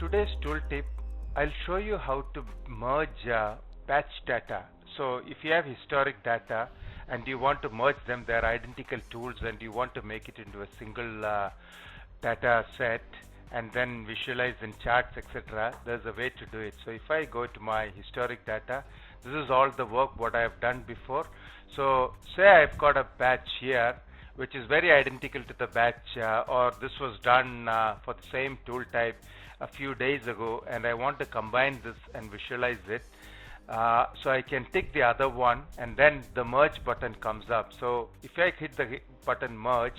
today's tooltip, I'll show you how to merge batch data. So if you have historic data and you want to merge them, they're identical tools, and you want to make it into a single data set and then visualize in charts, etc. There's a way to do it. So if I go to my historic data, this is all the work what I have done before. So say I've got a batch here which is very identical to the batch or this was done for the same tool type a few days ago, and I want to combine this and visualize it. So I can tick the other one and then the merge button comes up. So if I hit the button merge,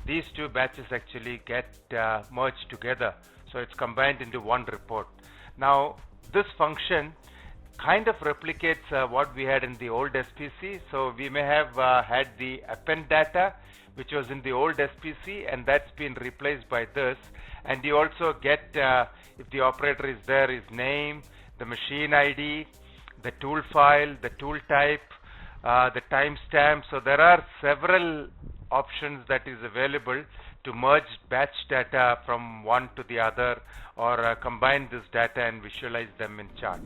these two batches actually get merged together. So it's combined into one report. Now this function kind of replicates what we had in the old SPC. So we may have had the append data which was in the old SPC, and that's been replaced by this. And you also get, if the operator is there, his name, the machine ID, the tool file, the tool type, the timestamp. So there are several options that is available to merge batch data from one to the other, or combine this data and visualize them in charts.